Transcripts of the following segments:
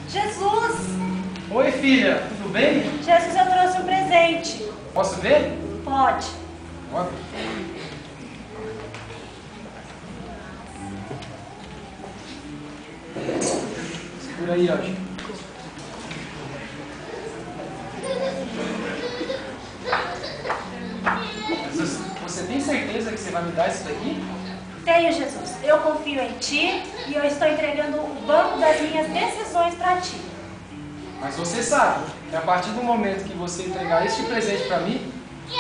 Jesus! Oi, filha, tudo bem? Jesus, eu trouxe um presente. Posso ver? Pode. Pode. Segura aí, ó. Jesus, você tem certeza que você vai me dar isso daqui? Tenho, Jesus. Eu confio em Ti e eu estou entregando o banco das minhas decisões para Ti. Mas você sabe que a partir do momento que você entregar este presente para mim,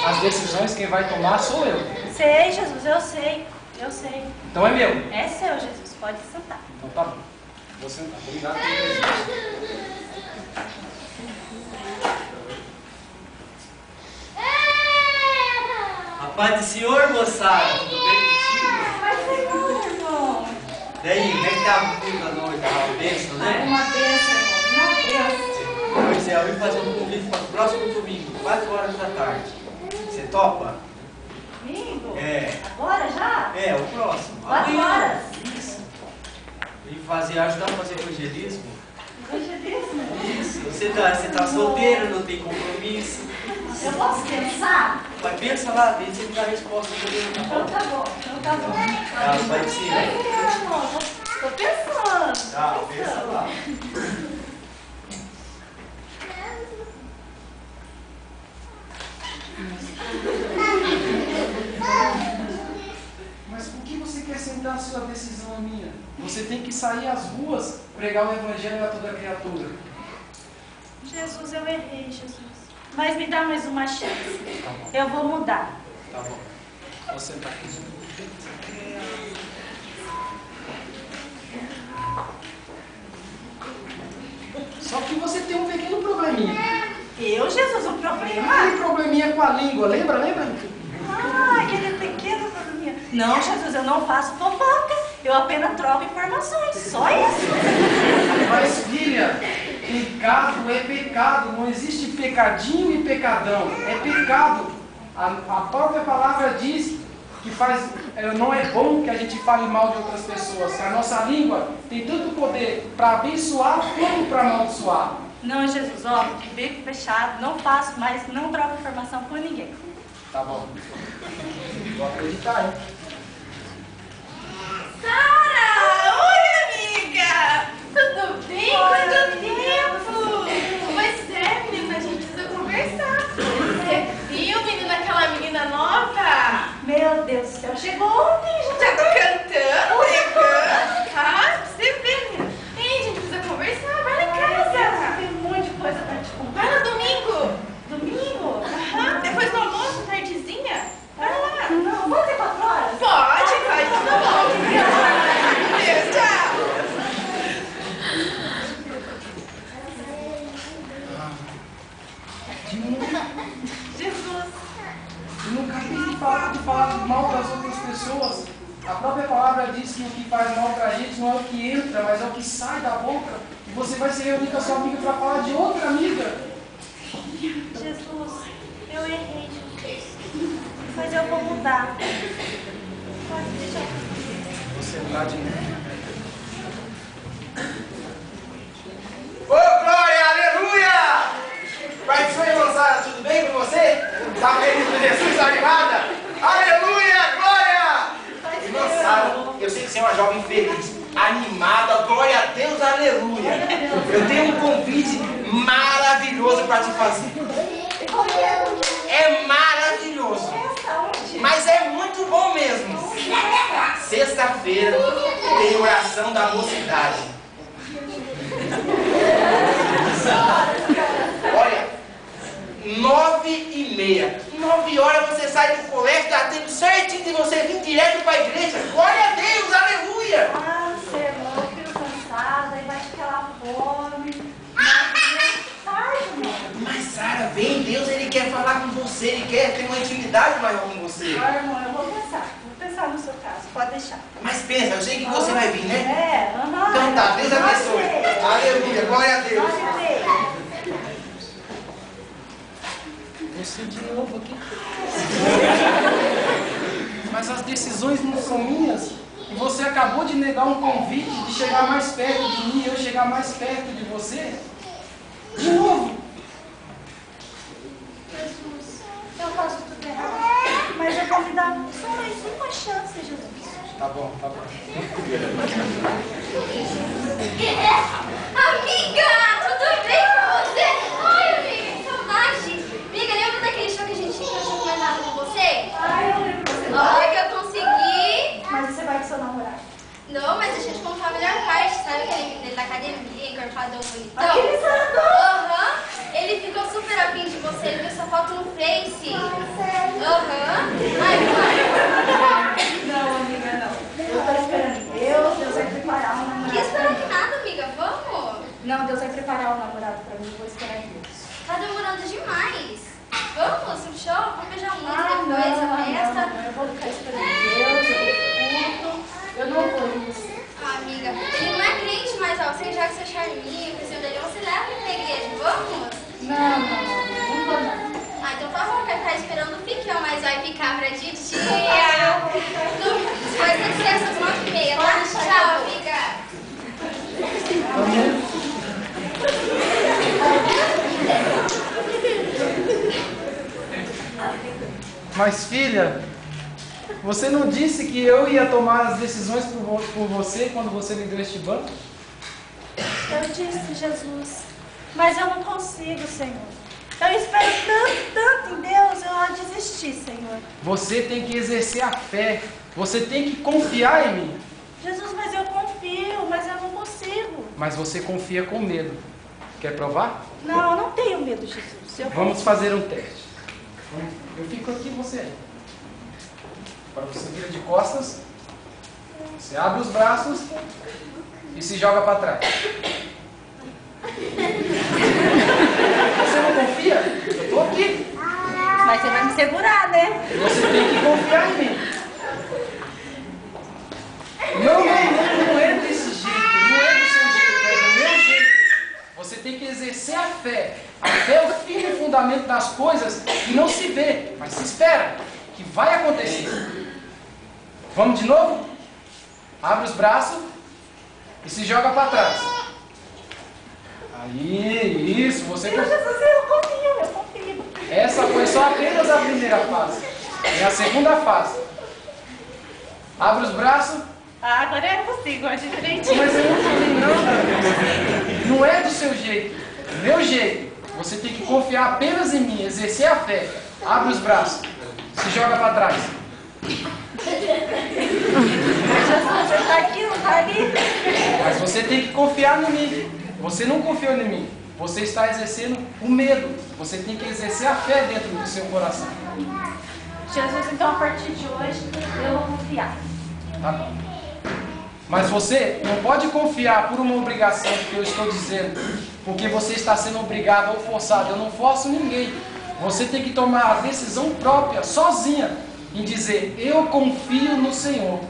as decisões quem vai tomar sou eu. Sei, Jesus, eu sei. Eu sei. Então é meu. É seu, Jesus. Pode sentar. Então tá bom. Vou sentar. Obrigado pelo presente. A paz do Senhor, moçada, tudo bem contigo? Mas Senhor, irmão. E aí, como é que tá o culto da noite? Tá uma bênção, né? Uma bênção, irmão. Uma bênção. Pois é, eu vim fazer um convite para o próximo domingo, 4 horas da tarde. Você topa? Domingo? É. Agora já? É, o próximo. 4 horas. Isso. Vim ajudar a fazer evangelismo. Evangelismo? Isso. Você tá solteiro, não tem compromisso. Eu posso pensar? Mas pensa lá, vê se ele dá a resposta do Então tá bom. Então tá bom. Ah, vai de cima. Irmão, tô pensando. Tá, pensa lá. Mas por que você quer sentar a sua decisão a minha? Você tem que sair às ruas, pregar o evangelho a toda criatura. Jesus, eu errei, Jesus. Mas me dá mais uma chance. Tá bom. Eu vou mudar. Tá bom. Vou sentar aqui. Só que você tem um pequeno probleminha. Eu, Jesus, um problema? Aquele probleminha com a língua, lembra? Ah, aquele pequeno probleminha. Não, Jesus, eu não faço fofoca. Eu apenas troco informações. Só isso. Mas filha, pecado é pecado. Não existe pecadinho e pecadão. É pecado. A própria palavra diz que não é bom que a gente fale mal de outras pessoas. A nossa língua tem tanto poder para abençoar como para amaldiçoar. Não, Jesus, ó, bico fechado, não faço mais, não troco informação com ninguém. Tá bom. Vou acreditar, hein? Sara! Oi, amiga! Tudo bem? Quanto tempo? Pois é, menina, a gente precisa conversar. Você viu, menina, aquela menina nova? Meu Deus do céu, chegou ontem, gente. Já tô cantando, pegando. Ah, você vê, menina. Ei, a gente precisa conversar, vai lá em casa. Tem um monte de coisa pra te contar. Vai lá domingo. Domingo? Aham, depois do almoço, tardezinha. Vai lá. Não, pode ser 4 horas? Pode, tudo bom. Deus, tchau. Jesus. Eu não acabei de falar mal das outras pessoas. A própria palavra diz que o que faz mal pra gente não é o que entra, mas é o que sai da boca. E você vai se reunir com a sua amiga para falar de outra amiga. Jesus, eu errei, Jesus. Mas eu vou mudar. Pode deixar eu fazer. Vou sentar de novo. Ô, glória, aleluia! Pai do Senhor, moçada, tudo bem com você? Tá feliz com Jesus, tá animada? Aleluia, glória! Moçada, eu sei que você é uma jovem feliz, animada, glória a Deus, aleluia! Eu tenho um convite maravilhoso para te fazer. É maravilhoso, mas é muito bom mesmo. Sexta-feira tem oração da mocidade. Olha, 9h30. 9 horas você sai do colégio, dá tempo certinho de você vir direto para a igreja. Glória a Deus, aleluia! Ah, sermão, eu fico cansada, aí bate aquela fome. Mas Sara, vem, Deus, Ele quer falar com você, Ele quer ter uma intimidade maior com você. Ah, irmão, eu vou pensar no seu caso, pode deixar. Mas pensa, eu sei que você vai vir, né? É, aham. Então tá, Deus abençoe. Aleluia, glória a Deus. Glória a Deus. Você de novo aqui. Mas as decisões não são minhas. E você acabou de negar um convite de chegar mais perto de mim e eu chegar chegar mais perto de você de novo. Jesus, eu faço tudo errado, mas eu vou me dar só mais uma chance, Jesus. Tá bom, tá bom. Amiga, tudo bem com você? Ai, amiga, que saudade. Amiga, lembra daquele show que a gente tinha comentado com você? Ai, eu lembro que você Olha que eu consegui. Mas você vai com seu namorado. Não, mas deixa eu te contar a melhor parte. Sabe aquele menino dele da academia, encorpadão, bonitão? Aquele saradão. Aham. Ele ficou super afim de você. Ele viu sua foto no Face. Aham. Ai, vai. Não, amiga, não. Eu tô esperando em Deus, Deus vai preparar um namorado. Que esperar que nada, amiga. Vamos. Não, Deus vai preparar um namorado pra mim, vou esperar em Deus. Tá demorando demais. Vamos no show? Vamos beijar muito Não, depois, a festa. não, eu vou ficar esperando em Deus, eu curto. Eu não vou isso. Ah, amiga, ele não é crente, mas ó, você joga seu charminho, o vizinho dele, você leva ele pra igreja, vamos? Não vou não. Ah, então tá bom, vai ficar esperando o Piquão, mas vai ficar pra de dia. Então, vai ter que ser essas 9h30, tá? Tchau, amiga. Mas filha, você não disse que eu ia tomar as decisões por você quando você me deu este banco? Eu disse, Jesus, mas eu não consigo, Senhor. Eu espero tanto em Deus, eu já desisti, Senhor. Você tem que exercer a fé. Você tem que confiar em mim. Jesus, mas eu confio, mas eu não consigo. Mas você confia com medo. Quer provar? Não, eu não tenho medo, Jesus. Vamos fazer um teste. Eu fico aqui, você aí. Agora você vira de costas. Você abre os braços e se joga para trás. Você não confia? Eu estou aqui. Mas você vai me segurar, né? Você tem que confiar em mim. Não é desse jeito. Não é do seu jeito, é do meu jeito. Você tem que exercer a fé. A fé é o firme fundamento das coisas que não se vê, mas se espera que vai acontecer. Vamos de novo? Abre os braços e se joga para trás. Aí, isso, você Jesus, eu confio. Essa foi só apenas a primeira fase. É a segunda fase. Abre os braços. Ah, agora eu consigo, é diferentinho. Mas eu não falei nada. Não é do seu jeito, é do meu jeito. Você tem que confiar apenas em mim, exercer a fé. Abre os braços, se joga para trás. Jesus, você tá aqui, não tá ali? Mas você tem que confiar em mim. Você não confiou em mim. Você está exercendo o medo. Você tem que exercer a fé dentro do seu coração. Jesus, então a partir de hoje eu vou confiar. Tá bom. Mas você não pode confiar por uma obrigação que eu estou dizendo, porque você está sendo obrigado ou forçado. Eu não forço ninguém. Você tem que tomar a decisão própria, sozinha, em dizer, eu confio no Senhor.